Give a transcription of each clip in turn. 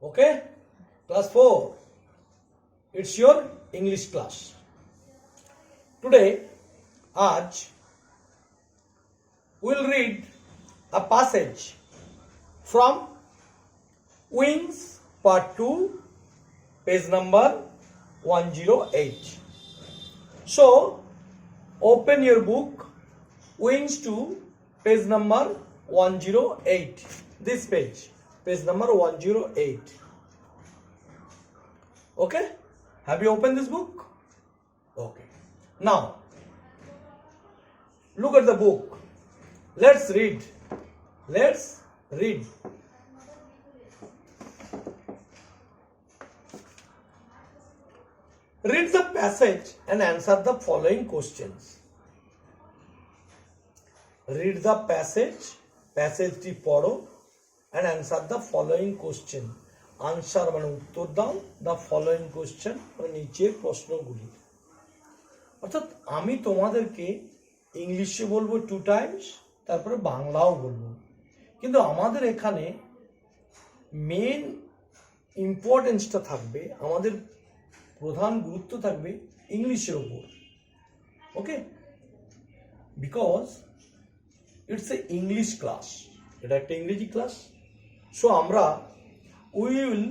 Okay, class 4. It's your English class. Today, we'll read a passage from Wings Part 2, page number 108. So, open your book, Wings 2, page number 108. This page number 108. Okay? Have you opened this book? Okay. Now, look at the book. Let's read. Read the passage and answer the following questions. Read the passage পড়ো and answer the following question. Answer মানে উত্তর দাও the following question মানে নিচের প্রশ্নগুলি। অর্থাৎ আমি তোমাদেরকে ইংলিশে বলবো 2 টাইমস, তারপরে বাংলাও বলবো, কিন্তু আমাদের এখানে মেন ইম্পর্টেন্সটা থাকবে, আমাদের প্রধান গুরুত্ব থাকবে ইংলিশের উপর। Okay, because it's a English class, এটা একটা ইংরেজি ক্লাস। সো আমরা we will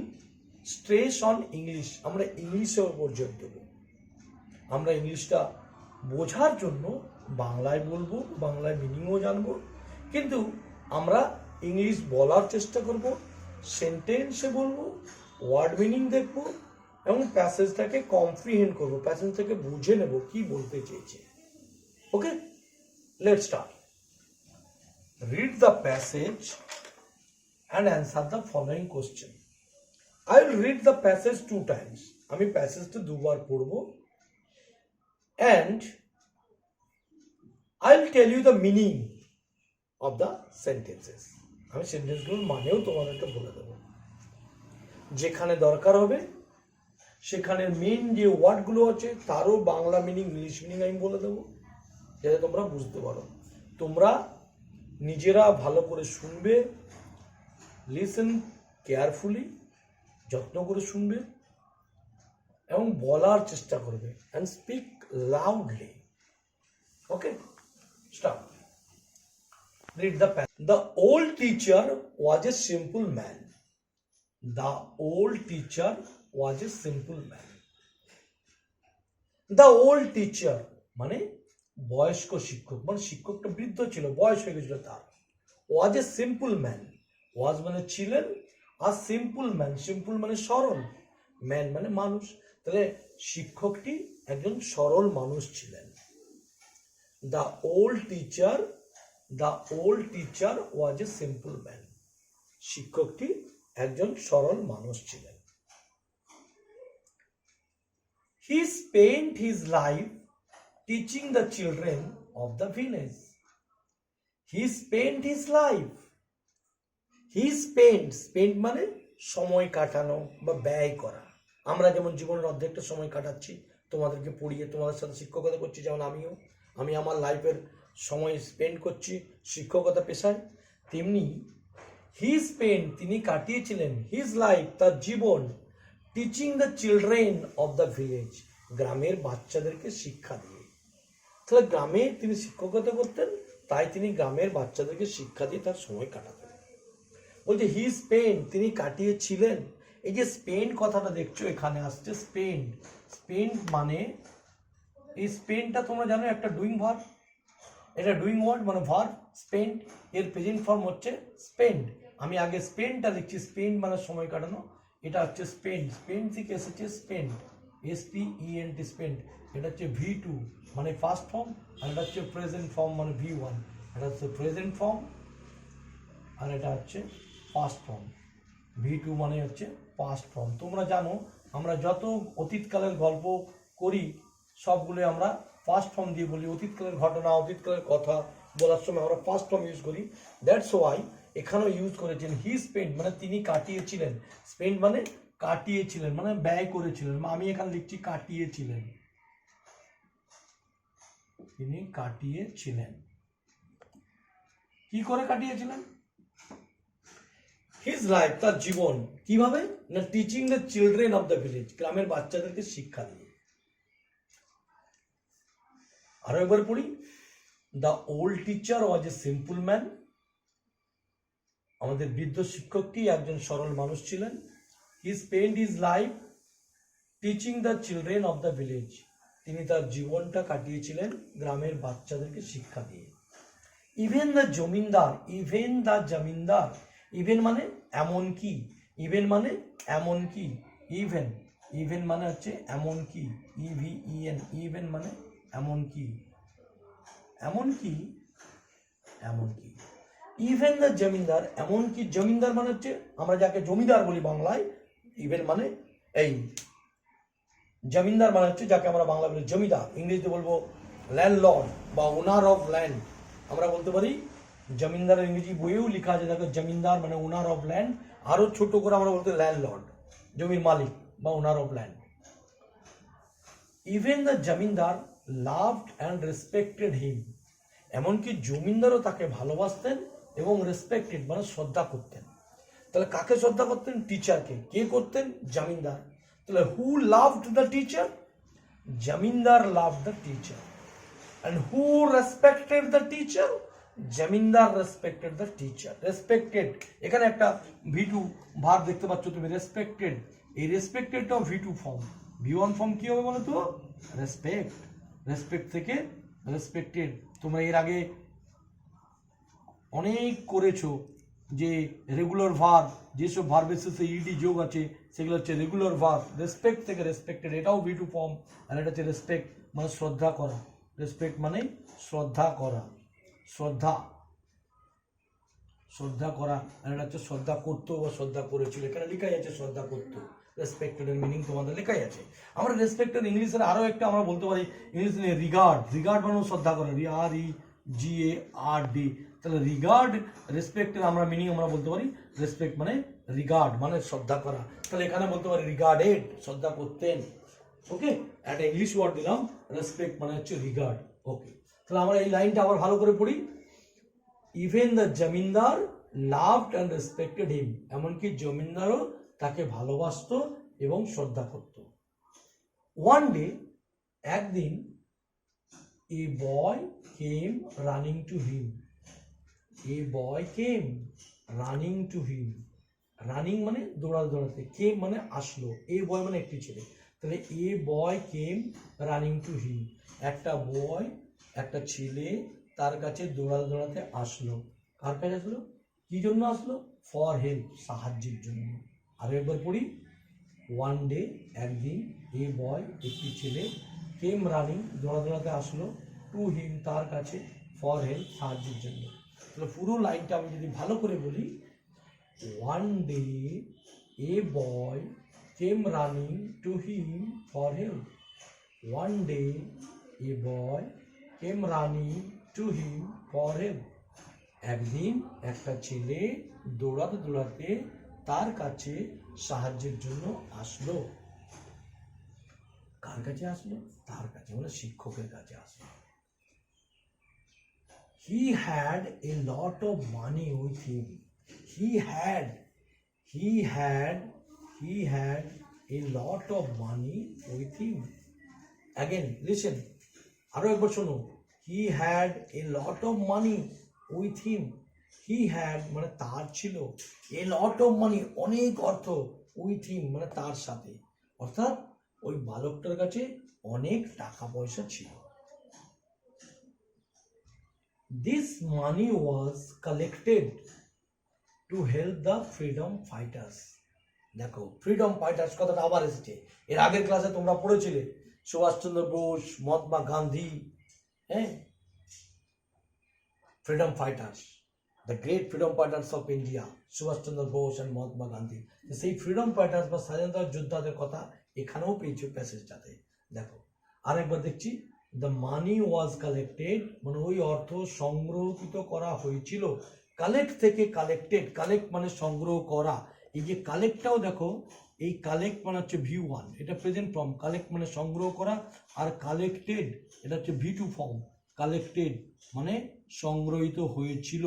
stress on English, আমরা ইংলিশের উপর জোর দেব। আমরা ইংলিশটা বোঝার জন্য বাংলায় বলবো, বাংলায় মিনিংও জানবো, কিন্তু আমরা ইংলিশ বলার চেষ্টা করব, সেন্টেন্সে বলবো, ওয়ার্ড মিনিং দেখব এবং প্যাসেজটাকে কমপ্রিহেন্ড করবো, প্যাসেজটাকে বুঝে নেব কি বলতে চেয়েছে। Okay, let's start. Read the passage and answer the following question. I will read the passage 2 times. আমি প্যাসেজটা দুবার পড়ব and I will tell you the meaning of the sentences. আমি সেন্টেন্সগুলোর মানেও তোমাদেরকে বলে দেব। যেখানে দরকার হবে সেখানে মেইন যে ওয়ার্ডগুলো আছে তারও বাংলা মিনিং, ইংলিশ মিনিং আমি বলে দেবো, যাতে তোমরা বুঝতে পারো। তোমরা নিজেরা ভালো করে শুনবে, লিসেন কেয়ারফুলি, যত্ন করে শুনবে এবং বলার চেষ্টা করবে and speak loudly. Okay, start. Read the passage. The old teacher was a simple man. The old teacher was a simple man. The old teacher মানে বয়স্ক শিক্ষক, মানে শিক্ষকটা বৃদ্ধ ছিল, বয়স হয়ে গেছিল তার। ওয়াজ এ সিম্পল ম্যান, ওয়াজ মানে ছিলেন, আর সিম্পল ম্যান, সিম্পল মানে সরল, ম্যান মানে মানুষ, তাহলে শিক্ষকটি একজন সরল মানুষ ছিলেন। The old teacher was a simple man, শিক্ষকটি একজন সরল মানুষ ছিলেন। He spent his life teaching the children of the village. He spent his life. He spent মানে সময় কাটানো বা ব্যয় করা। আমরা যেমন জীবনের অর্ধেকটা সময় কাটাচ্ছি তোমাদেরকে পড়িয়ে, তোমাদের সাথে শিক্ষকতা করছি, যেমন আমি আমার লাইফের সময় স্পেন্ড করছি শিক্ষকতা পেশায়, তেমনি তিনি কাটিয়েছিলেন হিজ লাইফ, তার জীবন, teaching the children of the village, গ্রামের বাচ্চাদেরকে শিক্ষা দিয়ে। তাহলে গ্রামে তিনি শিক্ষকতা করতেন, তাই তিনি গ্রামের বাচ্চাদেরকে শিক্ষা দিয়ে তার সময় কাটাতেন। বলছে হি স্পেন্ট, তিনি কাটিয়েছিলেন। এই যে স্পেন্ট কথাটা দেখছো এখানে আসছে, স্পেন্ট মানে এই স্পেন্টটা তোমরা জানো একটা ডুইং ভার্ব, এটা ডুইং ওয়ার্ড মানে ভার্ব। স্পেন্ট এর প্রেজেন্ট ফর্ম হচ্ছে স্পেন্ড। আমি আগে স্পেন্টটা দেখছি, স্পেন্ট মানে সময় কাটানো, এটা হচ্ছে স্পেন্ট থেকে এসেছে স্পেন্ট, SPENT স্পেন্ট। এটা হচ্ছে V2 মানে ফার্স্ট ফর্ম, আর এটা হচ্ছে প্রেজেন্ট ফর্ম মানে V1। এটা হচ্ছে প্রেজেন্ট ফর্ম আর এটা হচ্ছে পাস্ট ফর্ম। V2 মানে হচ্ছে পাস্ট ফর্ম। তোমরা জানো আমরা যত অতীতকালের গল্প করি সবগুলো আমরা ফার্স্ট ফর্ম দিয়ে বলি। অতীতকালের ঘটনা, অতীতকালের কথা বলার সময় আমরা ফার্স্ট ফর্ম ইউজ করি। দ্যাটস ওয়াই এখানেও ইউজ করেছেন হি স্পেন্ট মানে তিনি কাটিয়েছিলেন। স্পেন্ট মানে কাটিয়েছিলেন মানে ব্যয় করেছিলেন। আমি এখানে লিখছি কাটিয়েছিলেন, তিনি কাটিয়েছিলেন। কি করে কাটিয়েছিলেন? হিজ লাইফ, তার জীবন কিভাবে না teaching the children of the village, গ্রামের বাচ্চাদেরকে শিক্ষা দিয়ে। আরো একবার পড়ি, the old teacher was a simple man, আমাদের বৃদ্ধ শিক্ষকটি একজন সরল মানুষ ছিলেন। He spend his life teaching the children of the village, তিনি তার জীবনটা কাটিয়েছিলেন গ্রামের বাচ্চাদেরকে শিক্ষা দিয়ে। Even the zamindar, even the zamindar, even মানে এমন কি, ইভেন মানে এমন কি, ইভেন, ইভেন মানে হচ্ছে এমন কি, ইভিইএন, ইভেন মানে এমন কি, এমন কি, এমন কি। ইভেন দ্য জমিনদার, এমন কি জমিনদার মানে হচ্ছে আমরা যাকে জমিদার বলি বাংলায়, ইভেন মানে এই, জমিনদার মানে হচ্ছে যাকে আমরা বাংলা বলি জমিদার, ইংরেজিতে বলবো ল্যান্ডলর্ড বা ওনার অফ ল্যান্ড। আমরা বলতে পারি জমিনদারের ইংরেজি বইয়েও লেখা আছে দেখো, জমিনদার মানে ওনার অফ ল্যান্ড, আরো ছোট করে আমরা বলতে ল্যান্ডলর্ড, জমির মালিক বা owner of land. Even the zamindar loved and respected him, এমনকি জমিনদারও তাকে ভালোবাসতেন এবং রেসপেক্টেড মানে শ্রদ্ধা করতেন। তাহলে কাকে শ্রদ্ধা করতেন? টিচারকে। কে করতেন? জমিনদার। তাহলে who loved the teacher? Zamindar loved the teacher. And who respected the teacher? Zamindar respected the teacher. Respected, এখানে একটা ভি2 ভার্ব দেখতে পাচ্ছ তুমি, রেসপেক্টেড। এই রেসপেক্টেডটাও ভি2 ফর্ম। ভি1 ফর্ম কি হবে বলো তো? রেসপেক্ট। রেসপেক্ট থেকে রেসপেক্টেড। তোমরা এর আগে অনেক করেছো যে রেগুলার ভার্ব, যেসব ভার্বের শেষে ইডি যোগ আছে সেগুলো হচ্ছে রেগুলার ভার্ব। রেসপেক্ট থেকে রেসপেক্টেড, এটাও ভি2 ফর্ম। আর এটা হচ্ছে রেসপেক্ট মানে শ্রদ্ধা করা। রেসপেক্ট মানে শ্রদ্ধা করা, শ্রদ্ধা, শ্রদ্ধা করা। আর এটা হচ্ছে শ্রদ্ধা করতো বা শ্রদ্ধা করেছিল, এখানে লেখাই আছে শ্রদ্ধা করতো। রেসপেক্টেড এর মিনিং তোমাদের লেখাই আছে। আমরা রেসপেক্টেড ইংলিশের আরো একটা আমরা বলতে পারি, ইংলিশ নিয়ে রিগার্ড। রিগার্ড মানে শ্রদ্ধা করা, REGARD। তাহলে রিগার্ড রেসপেক্টের আমরা মিনিং আমরা বলতে পারি রেসপেক্ট মানে রিগার্ড মানে শ্রদ্ধা করা। তাহলে এখানে বলতে পারি রিগার্ডেড, শ্রদ্ধা করতেন। ওকে, একটা ইংলিশ ওয়ার্ড দিলাম, রেসপেক্ট মানে হচ্ছে রিগার্ড। ওকে, তাহলে আমরা এই লাইনটা আবার ভালো করে পড়ি। Even the zamindar loved and respected him, এমনকি জমিনদারও তাকে ভালোবাসতো এবং শ্রদ্ধা করত। ওয়ান ডে, একদিন, a boy came running to him, a boy came running to him. Running মানে দৌড়াতে দৌড়াতে, কেম মানে আসলো, এ বয় মানে একটি ছেলে। তাহলে এ বয় কেম রানিং টু হিম, একটা বয়, একটা ছেলে তার কাছে দৌড়াতে দৌড়াতে আসলো। কার কাছে আসলো? কি জন্য আসলো? ফর হেল্প, সাহায্যের জন্য। আরো একবার পড়ি। ওয়ান ডে, একদিন, এ বয় একটি ছেলে, কেম রানিং দৌড়াতে দৌড়াতে আসলো, টু হিম তার কাছে, ফর হেল্প সাহায্যের জন্য। তাহলে পুরো লাইনটা আমি যদি ভালো করে বলি, one day A boy came running to him for help. One day, a boy came running to him for help. একদিন একটা ছেলে দৌড়াতে দৌড়াতে তার কাছে সাহায্যের জন্য আসলো। কার কাছে আসলো? তার কাছে মানে শিক্ষকের কাছে আসলো। He had a lot of money with him. He had a lot of money with him. Again, listen. আরো একবার শোনো। He had a lot of money with him. He had মানে তার ছিল, a lot of money অনেক অর্থ, with him মানে তার সাথে, অর্থাৎ ওই বালকটার কাছে অনেক টাকা পয়সা ছিল। This money was collected to help the freedom fighters. দেখো, ফ্রিডম ফাইটার্স কথাটা আবার এসেছে। এর আগের ক্লাসে তোমরা পড়েছিলে সুভাষচন্দ্র বোস, মহাত্মা গান্ধী, হ্যাঁ, freedom fighters, the great freedom fighters of India, Subhas Chandra Bose and Mahatma Gandhi. সেই ফ্রিডম ফাইটার্স বা স্বাধীনতা যোদ্ধাদের কথা এখানেও পেয়েছো প্যাসেজটাতে। দেখো আরেকবার দেখছি। দ্য মানি ওয়াজ কালেক্টেড মানে ওই অর্থ সংগ্রহিত করা হয়েছিল। কালেক্ট থেকে কালেক্টেড, কালেক্ট মানে সংগ্রহ করা। এই যে কালেক্টটাও দেখো, এই কালেক্ট মানে হচ্ছে V1, এটা প্রেজেন্ট ফর্ম। কালেক্ট মানে সংগ্রহ করা, আর কালেক্টেড এটা হচ্ছে V2 ফর্ম। কালেক্টেড মানে সংগ্রহিত হয়েছিল।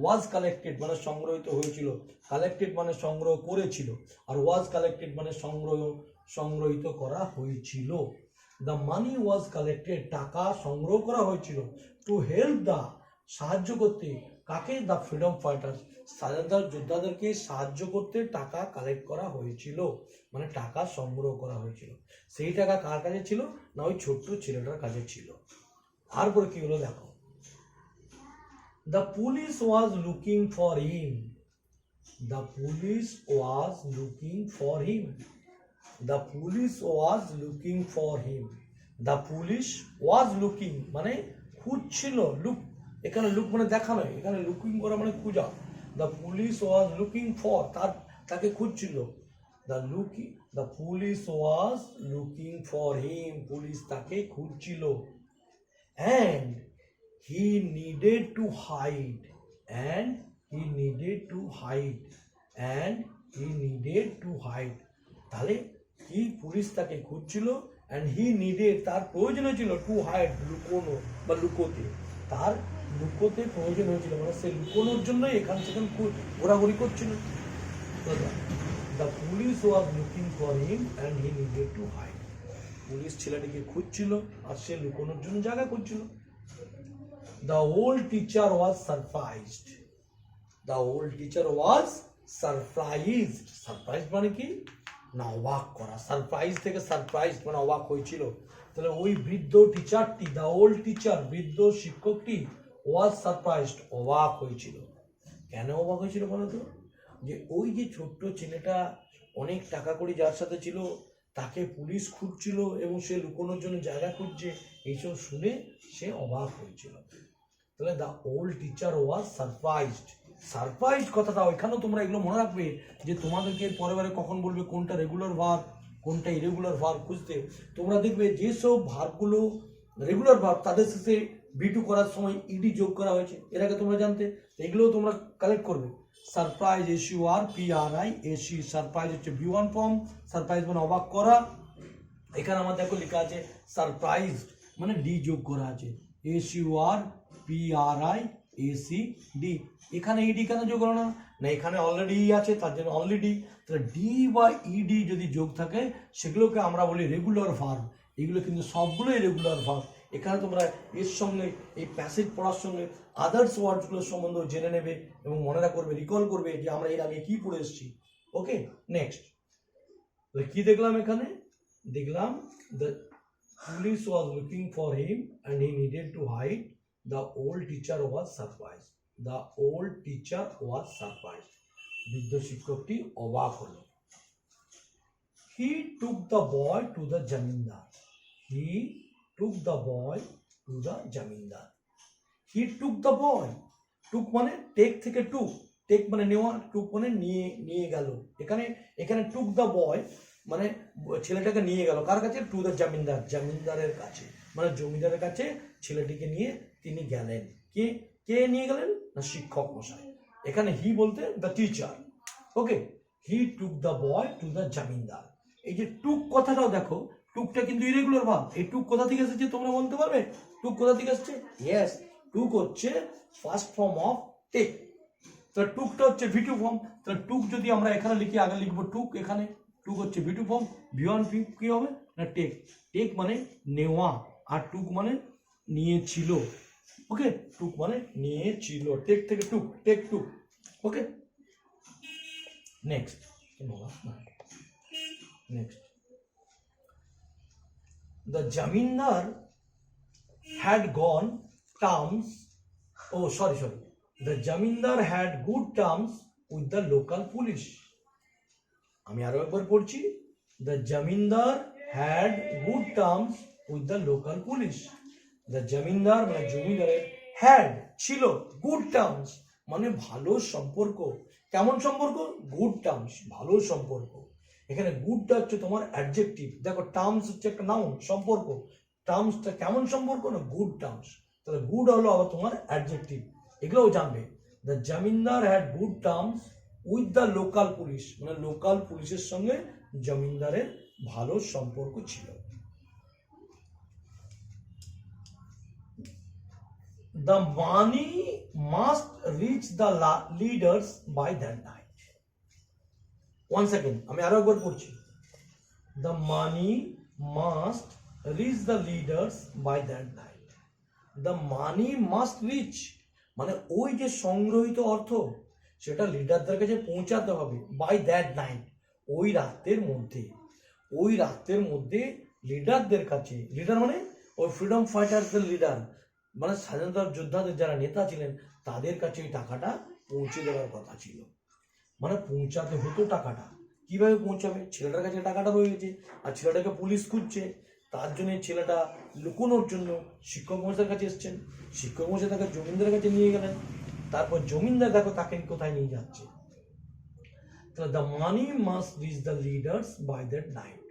ওয়াজ কালেক্টেড মানে সংগ্রহিত হয়েছিল, কালেক্টেড মানে সংগ্রহ করেছিল, আর ওয়াজ কালেক্টেড মানে সংগ্রহিত করা হয়েছিল। দ্য মানি ওয়াজ কালেক্টেড টাকা সংগ্রহ করা হয়েছিল, টু হেল্প দ্য সাহায্য করতে, কাকে? দ্য ফ্রিডম ফাইটার্স স্বাধীনতা যোদ্ধাদেরকে সাহায্য করতে টাকা কালেক্ট করা হয়েছিল, মানে টাকা সংগ্রহ করা হয়েছিল। সেই টাকা কার কাছে ছিল? না ওই ছোট্ট ছেলেটার কাছে ছিল। তারপরে কি হলো দেখো, the police was looking for him, the police was looking for him, the police was looking for him, the police was looking মানে খুঁজছিল, লুক, এখানে লুক মানে দেখা নয়, এখানে লুকিং করা মানে খোঁজা। the police was looking for তাকে খুঁজছিল, the police was looking for him police তাকে খুঁজছিল, and he needed to hide, and he needed to hide, and he needed to hide তাহলে কি পুলিশ তাকে খুঁজছিল, and he needed তার প্রয়োজন হয়েছিল, to hide লুকোনো বা লুকোতে, তার লুকোতে প্রয়োজন হয়েছিল, মানে সে লুকোনোর জন্য এখান সেখান ঘোরাঘুরি করছিল। the police was looking for him and he needed to hide police ছেলেটিকে খুঁজছিল আর সে লুকোনোর জন্য জায়গা খুঁজছিল। The old teacher was surprised. The old teacher was surprised. Surprised মানে কি? না অবাক করা। সারপ্রাইজ থেকে সারপ্রাইজ মানে অবাক হয়েছিল। তাহলে ওই বৃদ্ধ টিচারটি, the old teacher বৃদ্ধ শিক্ষকটি was surprised অবাক হয়েছিল। কেন অবাক হয়েছিল বলো তো? যে ওই যে ছোট্ট ছেলেটা অনেক টাকা কড়ি যার সাথে ছিল তাকে পুলিশ খুঁজছিল এবং সে লুকোনোর জন্য জায়গা খুঁজছে, এইসব শুনে সে অবাক হয়েছিল। তাহলে the old teacher was surprised. Surprise কথাটা ওইখানেও তোমরা এগুলো মনে রাখবে যে তোমাদেরকে পরের বারে কখন বলবে কোনটা রেগুলার ভার্ব কোনটা ইরেগুলার ভার্ব খুঁজতে, তোমরা দেখবে যেসব ভার্বগুলো রেগুলার ভার্ব তাদের শেষে বিটু করার সময় ইডি যোগ করা হয়েছে, এর আগে তোমরা জানতে, এগুলোও তোমরা কালেক্ট করবে। সারপ্রাইজ SURPRISE, সারপ্রাইজ হচ্ছে V1 ফর্ম, সারপ্রাইজ মানে অবাক করা। এখানে আমার দেখো লেখা আছে সারপ্রাইজ মানে ডি যোগ করা আছে, SURPRISED। এখানে ইডি কেন যোগ করো না? না এখানে অলরেডি আছে তার জন্য অনলি ডি। তাহলে ডি বা ইডি যদি যোগ থাকে সেগুলোকে আমরা বলি রেগুলার ভার্ব। এগুলো কিন্তু সবগুলোই রেগুলার ভার্ব। এখানে তোমরা এর সঙ্গে এই প্যাসেজ পড়ার সঙ্গে আদার্স ওয়ার্ডসগুলোর সম্বন্ধে জেনে নেবে এবং মনে রাখবে, রিকল করবে যে আমরা এর আগে কি পড়ে এসেছি। ওকে, নেক্সট কি দেখলাম এখানে? দেখলাম the police was looking for him and he needed to hide, the old teacher was surprise, the old teacher was surprise বৃদ্ধ শিক্ষকটি অবাক হলো। He took the boy to the zamindar, he took the boy to the zamindar. he took the boy, took মানে take থেকে took, take মানে নেওয়া, টুক মানে নিয়ে গেল। এখানে took the boy মানে ছেলেটাকে নিয়ে গেল কার কাছে? টু দ্য জমিনদার, জমিনদারের কাছে, মানে জমিদারের কাছে ছেলেটিকে নিয়ে তিনি গেলেন। কে নিয়ে গেলেন? না শিক্ষক মশাই। এখানে হি বলতে the teacher. Okay, he took the boy to the zamindar. এই যে টুক কথাটাও দেখো, টুকটা কিন্তু ইরেগুলার ভার্ব। এই টুক কোথা থেকে এসেছে তোমরা বলতে পারবে? টুক কোথা থেকে এসেছে? ইয়েস, টুক হচ্ছে ফার্স্ট ফর্ম অফ টেক। তাহলে টুকটা হচ্ছে V2 ফর্ম। তাহলে টুক যদি আমরা এখানে লিখি, আগে লিখবো টুক, এখানে টুক হচ্ছে V2 ফর্ম, V1 কি হবে না টেক। টেক মানে নেওয়া আর টুক মানে নিয়েছিল। ওকে, টুক মানে নিয়েছিল, টেক থেকে took, take took. Okay, next the jamindar had gone terms, the jamindar had good terms with the local police. আমি আরো একবার পড়ছি, the jamindar had good terms with the local police. the jamindar মানে জমিদারের, had ছিল, good terms মানে ভালো সম্পর্ক। কেমন সম্পর্ক? গুড টার্মস, ভালো সম্পর্ক। এখানে গুডটা হচ্ছে তোমার অ্যাডজেক্টিভ। দেখো টার্মস হচ্ছে একটা নাউন, সম্পর্ক। টার্মসটা কেমন সম্পর্ক? না গুড টার্মস। তাহলে গুড হলো আবার তোমার অ্যাডজেক্টিভ, এগুলোও জানবে। The zamindar had good terms with the local police, মানে লোকাল পুলিশের সঙ্গে জমিনদারের ভালো সম্পর্ক ছিল। the money must reach the leaders by that night. One second, আমি আরো একবার পড়ছি। The money must reach the leaders by that night. The money must reach, মানে ওই যে সংগ্রহিত অর্থ সেটা লিডারদের কাছে পৌঁছাতে হবে বাই দ্যাট নাইট, ওই রাতের মধ্যে। ওই রাতের মধ্যে লিডারদের কাছে, লিডার মানে ওই ফ্রিডম ফাইটারদের লিডার, মানে স্বাধীনতা যোদ্ধাদের যারা নেতা ছিলেন তাদের কাছে ওই টাকাটা পৌঁছে দেওয়ার কথা ছিল। মানে পৌঁছাতে হতো টাকাটা। কিভাবে পৌঁছাবে? ছেলেটার কাছে টাকাটা রয়ে গেছে আর ছেলেটাকে পুলিশ খুঁজছে, তার জন্য ছেলেটা লুকোনোর জন্য শিক্ষক মশাইয়ের কাছে এসছেন। শিক্ষক মশাই তাকে জমিদারের কাছে নিয়ে গেলেন। তারপর জমিদার দেখো তাকে কোথায় নিয়ে যাচ্ছে। তাহলে the money must reach the leaders by that night,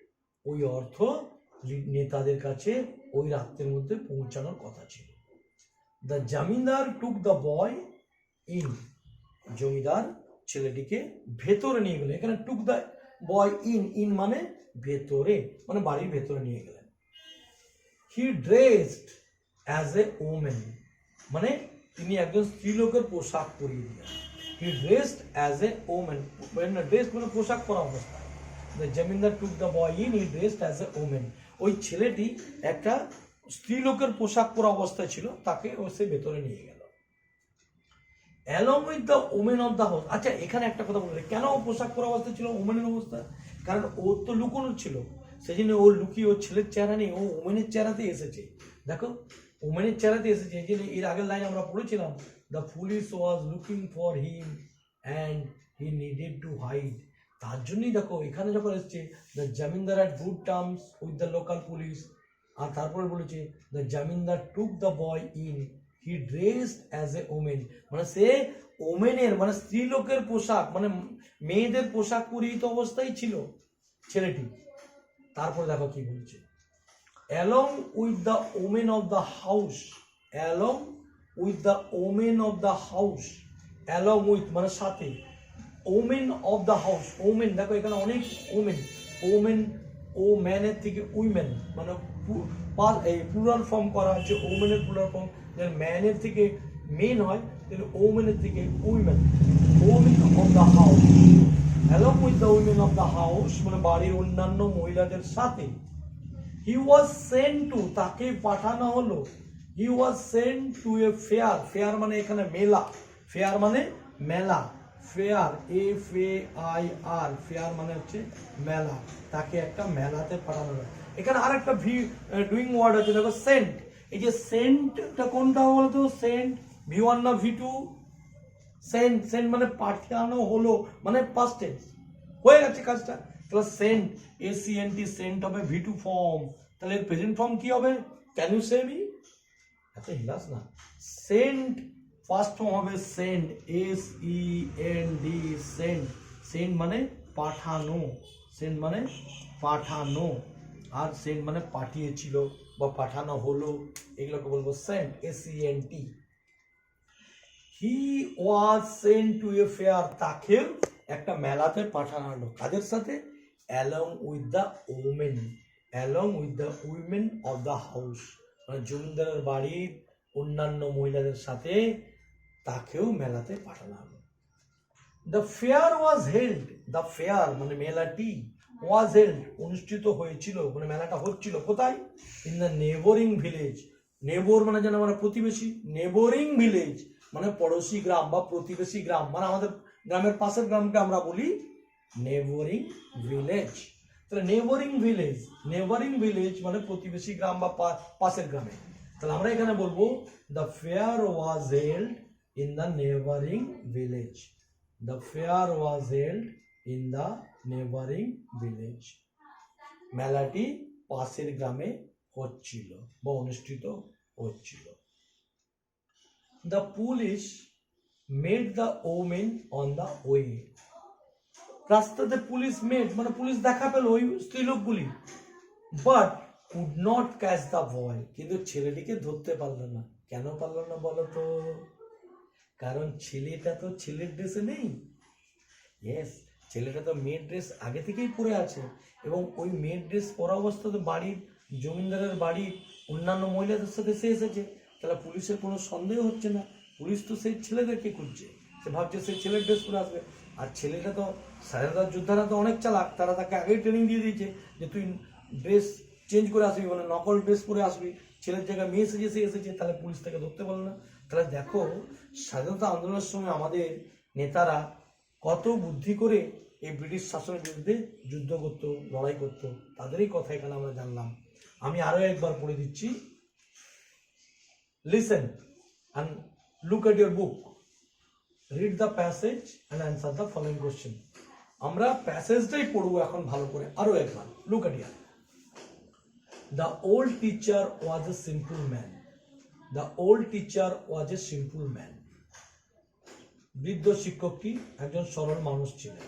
ওই অর্থ নেতাদের কাছে ওই রাত্রের মধ্যে পৌঁছানোর কথা ছিল। The zamindar took the boy in, zamindar ছেলেটিকে ভেতরে নিয়ে গেলেন। এখানে took the boy in, in মানে ভেতরে, মানে বাড়ির ভেতরে নিয়ে গেলেন। He dressed as a women, মানে তিনি একজন স্ত্রীলোকের পোশাক পরিয়ে দিলেন। He dressed as a women, dress মানে পোশাক পরা অবস্থায়। The zamindar took the boy in, he dressed as a women, ওই ছেলেটি একটা স্ত্রীলোকের পোশাক পরা অবস্থায় ছিল, তাকে সে ভেতরে নিয়ে গেল। Along with the women of the house. আচ্ছা, এখানে একটা কথা বলতে, কেন পোশাক পরা অবস্থা ছিল, ওমেনের অবস্থা? কারণ ও তো লুকোনো ছিল, সেজন্য ও লুকিয়ে, ও ছেলের চেহারা নেই, ও ওমেনের চেহারাতে এসেছে। দেখো, ওমেনের চেহারাতে এসেছে। যে এর আগের লাইন আমরা পড়েছিলাম, the police was looking for him and he needed to hide. তার জন্যই দেখো এখানে যখন এসছে, the zamindar at good terms with the local police, আর তারপরে বলেছে the zamindar took the boy in, he dressed as a women, মানে সে ওমেনের মানে স্ত্রীলোকের পোশাক, মানে মেয়েদের পোশাক পরিহিত অবস্থায় ছিল ছেলেটি। তারপর দেখো কি বলছে, along with the women of the house, along with the women of the house, along with মানে সাথে, women of the house, women দেখো এখানে অনেক ওমেন, ওমেন ও ম্যানের থেকে উইমেন, মানে প্লুরাল ফর্ম করা হচ্ছে, ওমেনের প্লুরাল ফর্ম, ম্যানের থেকে মেন হয়, তাহলে ওমেনের থেকে women, women of the house, along with the women of the house মানে বাড়ির অন্যান্য মহিলাদের সাথে। হি ওয়াজ সেন্ট টু, তাকে পাঠানো হলো, he was sent to a fair, fair মানে এখানে মেলা, ফেয়ার মানে মেলা, fair F A I R, fair মানে হচ্ছে মেলা, তাকে একটা মেলাতে পাঠানো হয়। এখানে আর একটা ডুইং ওয়ার্ড আছে, দেখো সেন্ট, এই যে সেন্টটা কোনটা বলতো, সেন্ট ভি1 না ভি2, সেন্ট, সেন্ট মানে পাঠানো হলো, মানে পাস্ট টেন্স, হয়ে গেছে কাজটা। তাহলে সেন্ট, এসিএনটি, সেন্ট হবে ভি2 ফর্ম, তাহলে প্রেজেন্ট ফর্ম কি হবে? Can you say me? এত হিলাস না। সেন্ট ফার্স্ট ফর্ম হবে send, S E N D, send, send মানে পাঠানো, সেন্ড মানে পাঠানো, আর সেন্ড মানে পাঠিয়েছিল বা পাঠানো হলো, এগুলোকে বলবো send, S E N T. He was sent to a fair, তাকে একটা মেলাতে পাঠানো হলো, কাদের সাথে? Along with the women, along with the women of the house, মানে জমিদারের বাড়ির অন্যান্য মহিলাদের সাথে তাকেও মেলাতে পাঠানো হলো। The fair was held, the fair মানে মেলাটি, ওয়াজ হেল্ড অনুষ্ঠিত হয়েছিল, মানে মেলাটা হচ্ছিল কোথায়? ইন দ্য নেবরিং ভিলেজ, নেবর মানে যেন আমরা প্রতিবেশী, নেবরিং ভিলেজ মানে পড়োশি গ্রাম বা প্রতিবেশী গ্রাম, মানে আমাদের গ্রামের পাশের গ্রামকে আমরা বলি নেবরিং ভিলেজ। তাহলে নেবরিং ভিলেজ, নেবরিং ভিলেজ মানে প্রতিবেশী গ্রাম বা পাশের গ্রামে। তাহলে আমরা এখানে বলবো the fair was held in the neighboring village, the fair was held in the neighboring village, মেলাটি পাশের গ্রামে হচ্ছিল বা অনুষ্ঠিত হচ্ছিল। the police made the omen on the way, রাস্তাতে পুলিশ মেড মানে পুলিশ দেখা পেল ওই স্ত্রীলোকগুলি, but could not catch the boy, কিন্তু ছেলেটিকে ধরতে পারলো না। কেন পারলো না বলো তো? কারণ ছেলেটা তো ছেলের ড্রেসে নেই। ইয়েস, ছেলেটা তো মেয়ের ড্রেস আগে থেকেই পরে আছে, এবং ওই মেয়ের ড্রেস পরা অবস্থাতে বাড়ির জমিদারের বাড়ির অন্যান্য মহিলাদের সাথে সে এসেছে, তাহলে পুলিশের কোনো সন্দেহ হচ্ছে না, পুলিশ তো সেই ছেলেদেরকে খুঁজছে, সে ভাবছে সেই ছেলের ড্রেস পরে আসবে। আর ছেলেটা তো স্বাধীনতার যোদ্ধারা তো অনেক চালাক, তারা তাকে আগেই ট্রেনিং দিয়ে দিয়েছে যে তুই ড্রেস চেঞ্জ করে আসবি, মানে নকল ড্রেস পরে আসবি, ছেলের জায়গায় মেয়ে সেজে সে এসেছে, তাহলে পুলিশ তাকে ধরতে পারলো না। তাহলে দেখো স্বাধীনতা আন্দোলনের সময় আমাদের নেতারা কত বুদ্ধি করে এই ব্রিটিশ শাসনের বিরুদ্ধে যুদ্ধ করতো, লড়াই করতো, তাদেরই কথা এখানে আমরা জানলাম। আমি আরো একবার পড়ে দিচ্ছি, listen and look at your book, read the passage and answer the following question. আমরা প্যাসেজটাই পড়বো এখন ভালো করে, আরো একবার look at here. The old teacher was a simple man. The old teacher was a simple man. বৃদ্ধ শিক্ষকটি একজন সরল মানুষ ছিলেন।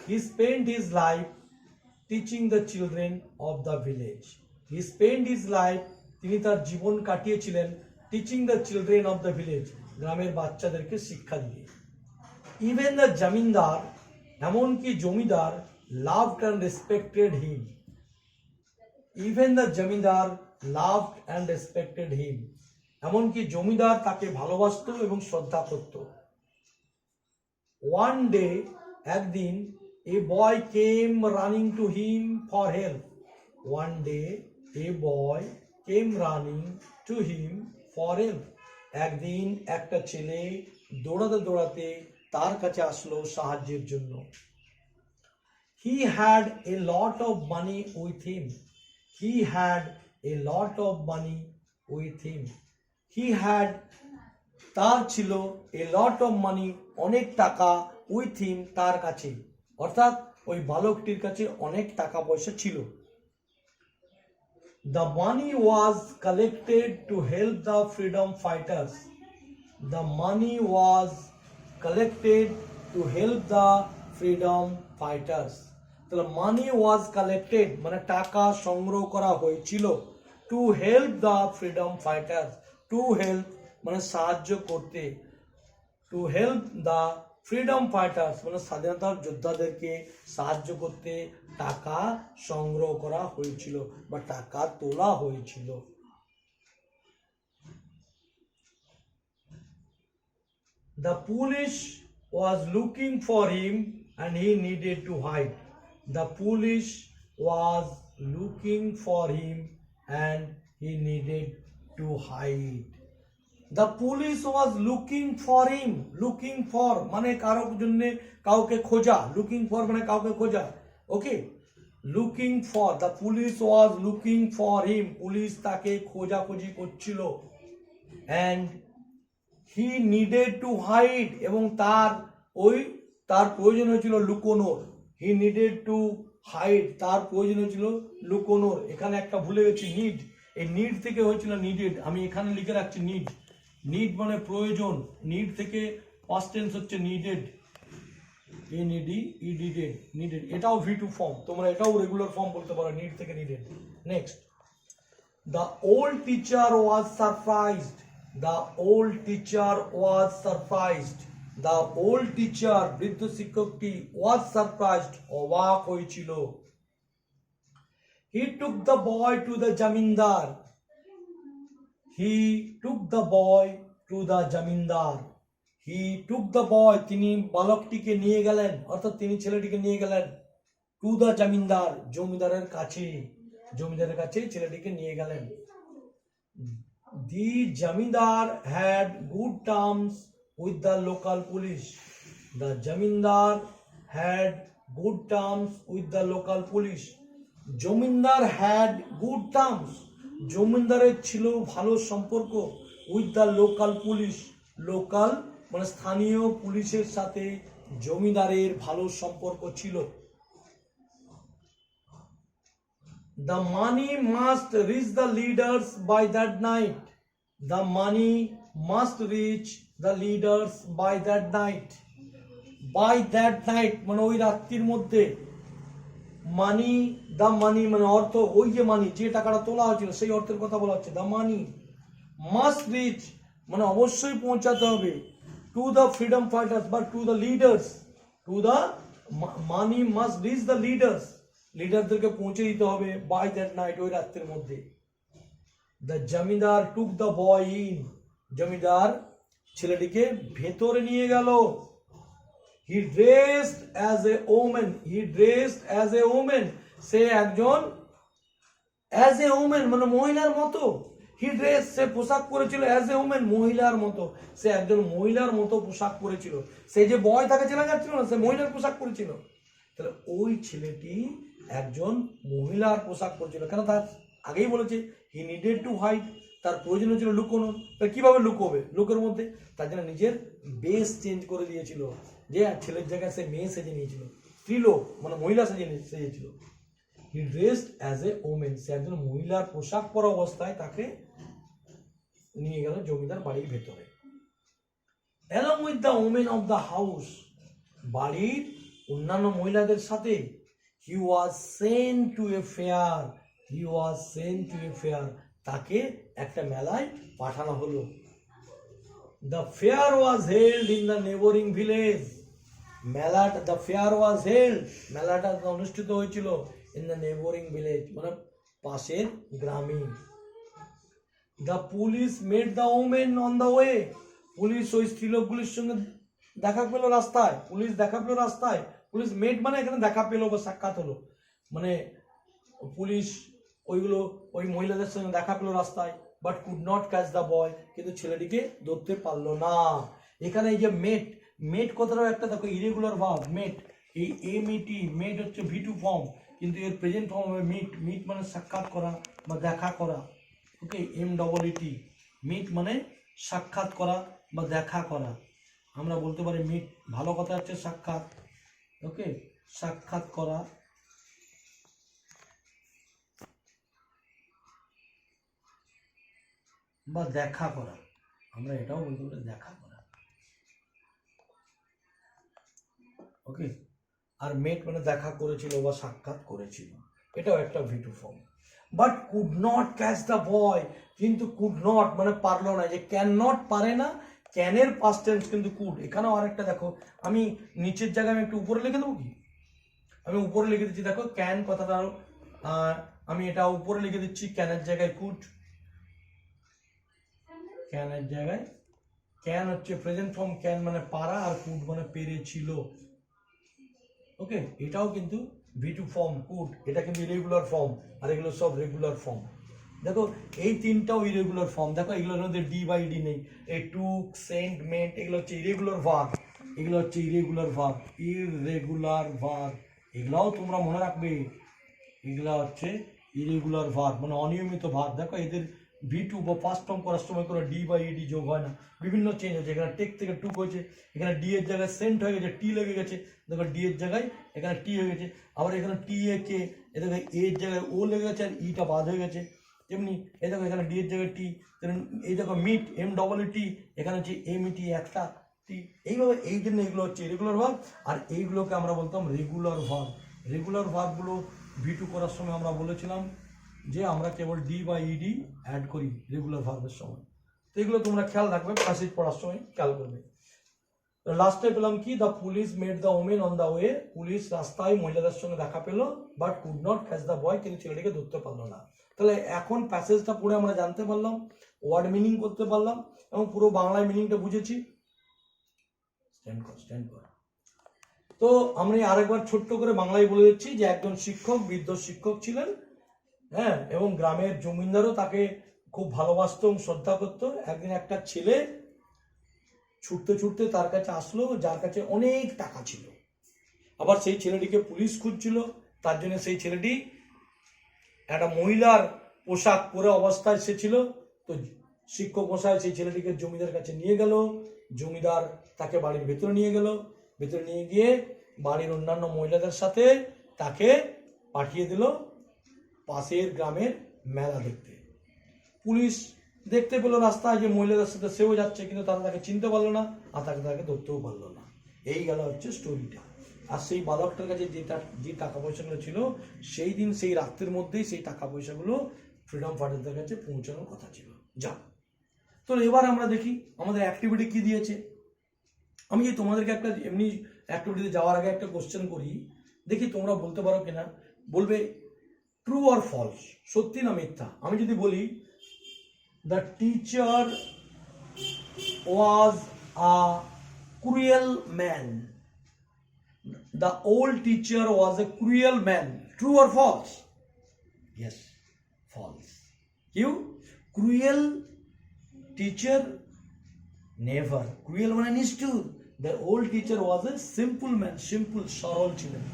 He spent his life teaching the children of the village. He spent his life, তিনি তার জীবন কাটিয়েছিলেন teaching the children of the village, গ্রামের বাচ্চাদেরকে শিক্ষা দিয়ে। Even the জমিদার, এমনকি জমিদার, loved and respected him. Even the zamindar loved and respected him. এমনকি জমিদার তাকে ভালোবাসতো এবং শ্রদ্ধা করত। One day, একদিন, a boy came running to him for help. One day, a boy came running to him for help. একদিন একটা ছেলে দৌড়াতে দৌড়াতে তার কাছে আসলো সাহায্যের জন্য। He had a lot of money with him. He had a lot of money with him. He had, তার ছিল, a lot of money, অনেক টাকা, with him, তার কাছে, অর্থাৎ ওই বালকটির কাছে অনেক টাকা পয়সা ছিল। The money was collected to help the freedom fighters. The money was collected to help the freedom fighters. তাহলে money was collected মানে টাকা সংগ্রহ করা হয়েছিল to help the freedom fighters. To help মানে সাহায্য করতে, to help the freedom fighters মানে স্বাধীনতার যোদ্ধাদেরকে সাহায্য করতে টাকা সংগ্রহ করা হয়েছিল বা টাকা তোলা হয়েছিল। The police was looking for him and he needed to hide. The police was looking for him and he needed to hide. The police was looking for him. Looking for মানে কারোর জন্য কাউকে খোঁজা, looking for মানে কাউকে খোঁজা, ওকে। Looking for, the police was looking for him, police তাকে খোঁজাখুঁজি করছিল। And he needed to hide, এবং তার প্রয়োজন হয়েছিল লুকোনোর। He needed to hide, তার প্রয়োজন হয়েছিল লুকোনোর। এখানে একটা ভুলে গেছি, নিড, এই নিড থেকে হয়েছিল নিডেড, আমি এখানে লিখে রাখছি নিড। নিড মানে প্রয়োজন, নিড থেকে পাস্ট টেন্স হচ্ছে নিডেড, নিডেড, এটাও V2 ফর্ম, তোমরা এটাও রেগুলার ফর্ম বলতে পারো, নিড থেকে needed. Next, the old teacher was surprised. The old teacher was surprised. The old teacher, বৃদ্ধ শিক্ষকটি, ওয়াজ সারপ্রাইজড, অবাক হয়েছিল। He took the boy to the jamindar. He took the boy to the jamindar. He took the boy, তিনি বালকটিকে নিয়ে গেলেন, অর্থাৎ তিনি ছেলেটিকে নিয়ে গেলেন, to the jamindar, জমিদারের কাছে, জমিদারের কাছে ছেলেটিকে নিয়ে গেলেন। The jamindar had good terms with the local police. The jamindar had good terms with the local police. Zamindar had good terms, জমিদারের ছিল ভালো সম্পর্ক, with the local police, local মানে স্থানীয় পুলিশের সাথে জমিদারের ভালো সম্পর্ক ছিল। The money must reach the leaders by that night. The money must reach the leaders by that night. By that night মানে ওই রাত্রির মধ্যে। মানি, দ্য মানি মানে অর্থ, ওই যে মানি, যে টাকাটা তোলা হয়েছিল সেই অর্থের কথা বলা হচ্ছে। দ্য মানি মাস্ট রিচ মানে অবশ্যই পৌঁছাতে হবে, টু দ্য ফ্রিডম ফাইটার্স বা to the leaders, to the money must reach the leaders, লিডারদেরকে পৌঁছে দিতে হবে বাই দ্যাট নাইট, ওই রাত্রের মধ্যে। The zamindar took the boy in, zamindar ছেলেটিকে ভেতরে নিয়ে গেল। He dressed as a women, he dressed as a women, সে একজন অ্যাজ এ ওমেন মানে মহিলার মতো। হি ড্রেস, সে পোশাক পরেছিল অ্যাজ এ ওমেন, মহিলার মতো, সে একজন মহিলার মতো পোশাক পরেছিল। সে যে বয় তাকে চেনা যাচ্ছিল না, সে মহিলার পোশাক পরেছিল। তাহলে ওই ছেলেটি একজন মহিলার পোশাক পরেছিল, কেন তার আগেই বলেছে হি নিডেড টু হাইড, তার প্রয়োজন ছিল লুকোনো। তাহলে কিভাবে লুকোবে লোকের মধ্যে? তার জন্য নিজের বেশ চেঞ্জ করে দিয়েছিল, যে ছেলের জায়গায় সে মেয়ে সেজে নিয়েছিল, স্ত্রীলোক মানে মহিলা সেজেছিল। হি ড্রেসড অ্যাজ এ ওমেন, সে একজন মহিলার পোশাক পরা অবস্থায় তাকে নিয়ে গেল জমিদার বাড়ির ভেতরে। along with the women of the house, বাড়ির অন্যান্য মহিলাদের সাথে। he was sent to a fair, he was sent to a fair, তাকে একটা মেলায় পাঠানো হলো। the fair was held in the neighboring village, মেলাটা the fair was held, মেলাটা অনুষ্ঠিত হয়েছিল in the neighboring village মানে পাশের গ্রামে। the police met the women on the way, police ওই স্ত্রীলোকগুলির সঙ্গে দেখা পেল রাস্তায়, পুলিশ দেখা পেল রাস্তায়। পুলিশ মেট মানে এখানে দেখা পেলো বা সাক্ষাৎ হলো, মানে পুলিশ ওইগুলো ওই মহিলাদের সঙ্গে দেখা পেলো রাস্তায়। But could not catch the boy, কিন্তু ছেলেটিকে ধরতে পারলো না। এখানে এই যে মেট, মেট কথাটাও একটা দেখো ইরেগুলার ভার্ব মেট, এই এমইটি মেট হচ্ছে ভি2 ফর্ম, কিন্তু এর প্রেজেন্ট ফর্ম হবে মিট, মিট মানে সাক্ষাৎ করা বা দেখা করা। ওকে, MEET, মিট মানে সাক্ষাৎ করা বা দেখা করা। আমরা বলতে পারি মিট, ভালো কথা হচ্ছে সাক্ষাৎ। ওকে, সাক্ষাৎ করা বা দেখা করা, আমরা এটাও বলতে পারি দেখা করা। ওকে, আর মেট মানে দেখা করেছিল বা সাক্ষাৎ করেছিল, এটাও একটা ভি2 form. But could not catch the boy, কিন্তু কুড নট মানে পারলো না, যে ক্যান নট পারে না, ক্যানের পাস্ট টেন্স কিন্তু কুড। এখানেও আরেকটা দেখো, আমি নিচের জায়গায় আমি একটু উপরে লিখে দেবো কি, আমি উপরে লিখে দিচ্ছি, দেখো ক্যান কথাটা আমি এটা উপরে লিখে দিচ্ছি, ক্যানের জায়গায় কুড, ক্যানের জায়গায় ক্যান হচ্ছে প্রেজেন্ট ফর্ম, ক্যান মানে পারা, আর কুড মানে পেরেছিল। ওকে, এটাও কিন্তু ভি2 ফর্ম কুড, এটা কিন্তু ইরেগুলার ফর্ম, আর এগুলো সব রেগুলার ফর্ম। দেখো এই তিনটাও ইরেগুলার ফর্ম, দেখো এগুলোর মধ্যে ডি বাই ডি নেই, এই টুক, সেন্ট, মেন্ট, এগুলো হচ্ছে ইরেগুলার ভার্ব, এগুলো হচ্ছে ইরেগুলার ভার্ব, ইররেগুলার ভার্ব, এগুলাও তোমরা মনে রাখবে, এগুলা হচ্ছে ইরেগুলার ভার্ব মানে অনিয়মিত ভার্ব। দেখো এদের ভি2 বা ফার্স্ট ফর্ম করার সময় কোনো ডি বাই ডি যোগ হয় না, বিভিন্ন চেঞ্জ হচ্ছে। এখানে টেক থেকে টুক হয়েছে, এখানে ডি এর জায়গায় সেন্ট হয়ে গেছে, টি লেগে গেছে, দেখো ডি এর জায়গায় এখানে টি হয়ে গেছে, আবার এখানে টি এ কে, এ দেখো এর জায়গায় ও লেগে গেছে আর ইটা বাদ হয়ে গেছে। তেমনি এই দেখো এখানে ডি এর জায়গায় টি, এই দেখো মিট MEET, এখানে হচ্ছে MIT একটা টি। এইভাবে এই জন্য এগুলো হচ্ছে রেগুলার ভার্ব, আর এইগুলোকে আমরা বলতাম রেগুলার ভার্ব। রেগুলার ভার্বগুলো ভি2 করার সময় আমরা বলেছিলাম যে আমরা কেবল ডি বা ইডি অ্যাড করি রেগুলার ভার্বের সময়। তো এগুলো তোমরা খেয়াল রাখবে, প্যাসেজ পড়ার সময় খেয়াল করবে। লাস্টে পেলাম কি, the police mate the women on the way, police রাস্তায় মহিলাদের সঙ্গে দেখা পেলো, but could not catch the boy, কিন্তু ছেলেটিকে ধরতে পারলো না। তাহলে এখন প্যাসেজটা পড়ে আমরা জানতে পারলাম, ওয়ার্ড মিনিং করতে পারলাম, এবং পুরো বাংলায় মিনিংটা বুঝেছি। স্ট্যান্ড কর। তো আমরা আরেকবার ছোট্ট করে বাংলায় বলে দিচ্ছি যে একজন শিক্ষক, বৃদ্ধ শিক্ষক ছিলেন, হ্যাঁ, এবং গ্রামের জমিদারও তাকে খুব ভালোবাসতো এবং শ্রদ্ধা করতো। একদিন একটা ছেলে ছুটতে ছুটতে তার কাছে আসলো, যার কাছে অনেক টাকা ছিল। আবার সেই ছেলেটিকে পুলিশ খুঁজছিল, তার জন্য সেই ছেলেটি একটা মহিলার পোশাক পরে অবস্থায় সে ছিল। তো শিক্ষক মশাই সেই ছেলেটিকে জমিদার কাছে নিয়ে গেল, জমিদার তাকে বাড়ির ভেতরে নিয়ে গেল, ভেতরে নিয়ে গিয়ে বাড়ির অন্যান্য মহিলাদের সাথে তাকে পাঠিয়ে দিল পাশের গ্রামের মেলা দেখতে। পুলিশ দেখতে পেলো রাস্তায় যে মহিলাদের সাথে সেও যাচ্ছে, কিন্তু তারা তাকে চিনতে পারলো না, আর তাকে ধরতেও পারলো না। এই গেল হচ্ছে স্টোরিটা। আর সেই বালকটার কাছে যে টাকা পয়সাগুলো ছিল, সেই দিন সেই রাত্রের মধ্যেই সেই টাকা পয়সাগুলো ফ্রিডম ফাইটারদের কাছে পৌঁছানোর কথা ছিল। যা, তো এবার আমরা দেখি আমাদের অ্যাক্টিভিটি কি দিয়েছে। আমি যে তোমাদেরকে একটা এমনি অ্যাক্টিভিটিতে যাওয়ার আগে একটা কোশ্চেন করি, দেখি তোমরা বলতে পারো কিনা। বলবে ট্রু অর ফলস, সত্যি না মিথ্যা। আমি যদি বলি the teacher was a cruel man. The old teacher was a cruel man. True or false? Yes, false. You? Cruel teacher? Never. Cruel মানে নিষ্ঠুর. The old teacher was a simple man. Simple, সরল ছিলেন.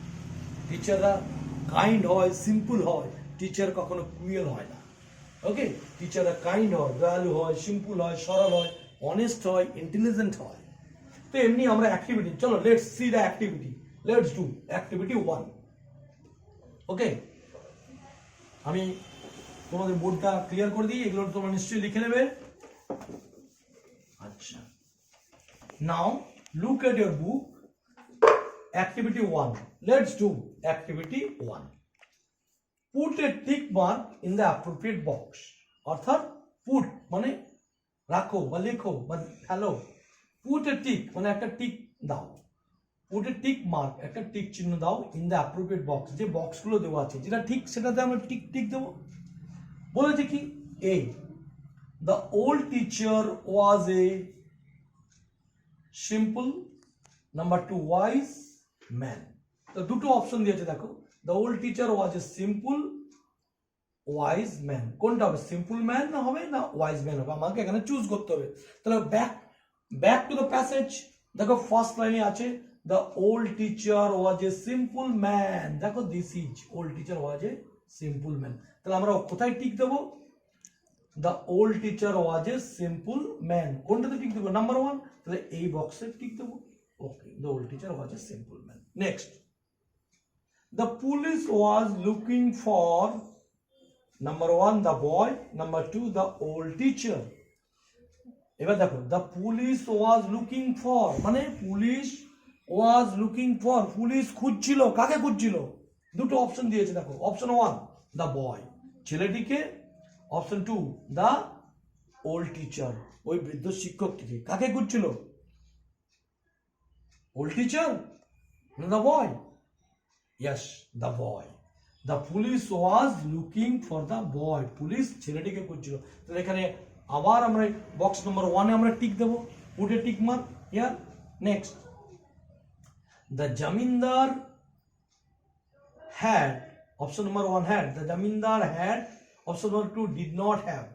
টিচাররা kind হয়, simple হয়, teacher কখনো cruel হয় না। ওকে, টিচাররা কাইন্ড হয়, দয়ালু হয়, সিম্পল হয়, সরল হয়, অনেস্ট হয়, ইন্টেলিজেন্ট হয়। তো এমনি আমরা অ্যাক্টিভিটি, চলো let's see the activity. Let's do activity 1। ওকে, আমি তোমাদের বোর্ডটা ক্লিয়ার করে দিই, এগুলো তোমরা নিশ্চয়ই লিখে নেবে। আচ্ছা, now look at your book. Activity 1. Let's do activity 1. Put a tick mark in the appropriate box. অর্থাৎ put মানে রাখো বা লেখো বা ফেলো। Put a tick মানে একটা টিক দাও। Put a tick mark একটা টিক চিহ্ন দাও in the appropriate box, যে বক্সগুলো দেওয়া আছে যেটা ঠিক সেটাতে আমরা টিক টিক দেবো। বলেছে কি? A. The old teacher was a simple. Number 2, wise man. তো দুটো অপশন দিয়েছে দেখো। The old teacher was a simple wise man. কোনটা হবে? সিম্পল ম্যান না হবে না ওয়াইজ ম্যান হবে? আমাকে এখানে চুজ করতে হবে। তাহলে ব্যাক টু দ্য প্যাসেজ। দেখো ফার্স্ট লাইনে আছে the old teacher was a simple man. দেখো this is old teacher was a simple man. তাহলে আমরা কোথায় টিক দেবো? the old teacher was a simple man. কোনটাতে টিক দেবো? নাম্বার 1। তাহলে এই বক্সে টিক দেবো। Okay, the old teacher was a simple man. Next, the police was looking for number 1 the boy, number 2 the old teacher. এবার দেখো the police was looking for মানে police was looking for, police খুঁজছিল, কাকে খুঁজছিল? দুটো option দিয়েছে দেখো। Option 1 the boy, ছেলেটিকে। অপশন 2 the old teacher, ওই বৃদ্ধ শিক্ষকটিকে। কাকে খুঁজছিল? Old teacher? No, the boy. Yes, the boy. The police was looking for the boy. Police ছেলেটিকে খুঁজছিল। তাহলে এখানে আবার আমরা বক্স নম্বর 1 এ আমরা টিক দেব। Put a tick mark here. Next, the jamindar had, option number 1 had, the jamindar had, option number 2 did not have.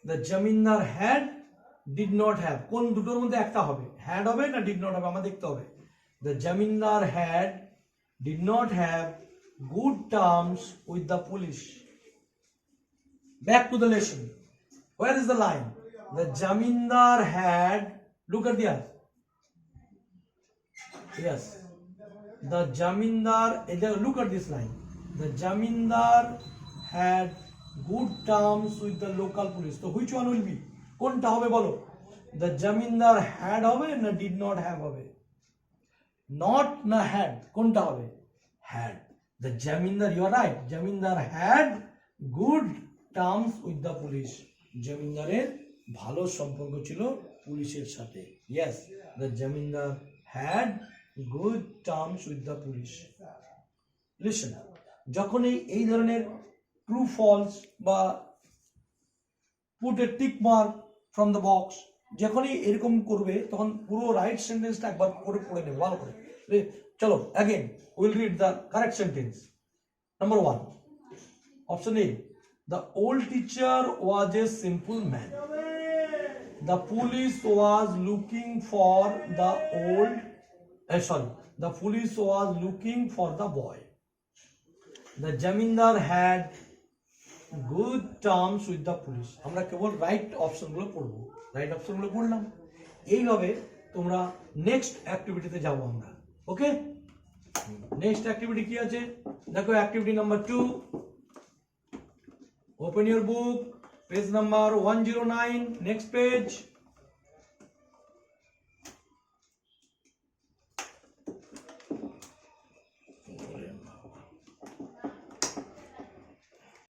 The jamindar had, did not have, কোন দুটোর মধ্যে একটা হবে? হ্যাড হবে না ডিড নট হবে? আমার দেখতে হবে। The jamindar had, did not have good terms with the police. Back to the lesson. Where is the line? The jamindar had, look at there. Yes, the jamindar, look at this line. The jamindar had good terms with the local police. So which one will be? কোনটা হবে বলো? The jamindar had হবে না did not have হবে? Not না had, কোনটা হবে? Had. The jamindar, you are right, jamindar had good terms with the police. জমিদারের ভালো সম্পর্ক ছিল পুলিশের সাথে। Yes, the jamindar had good terms with the police. Listen, যখন এই ধরনের ট্রু ফলস বা put a tick mark from the box, যখনই এরকম করবে তখন পুরো রাইট সেন্টেন্সটা একবার করে পড়ে নেবে ভালো করে। চলো again we'll read the correct sentence. Number 1, option A, the old teacher was a simple man. The police was looking for the the police was looking for the boy. The jamindar had good terms with the police. আমরা কেবল right অপশনগুলো পড়বো, right অপশনগুলো পড়লাম। এইভাবে তোমরা next অ্যাক্টিভিটিতে যাবো আমরা। ওকে, next activity কি আছে দেখো। Activity number 2, open your book, page number 109, next page.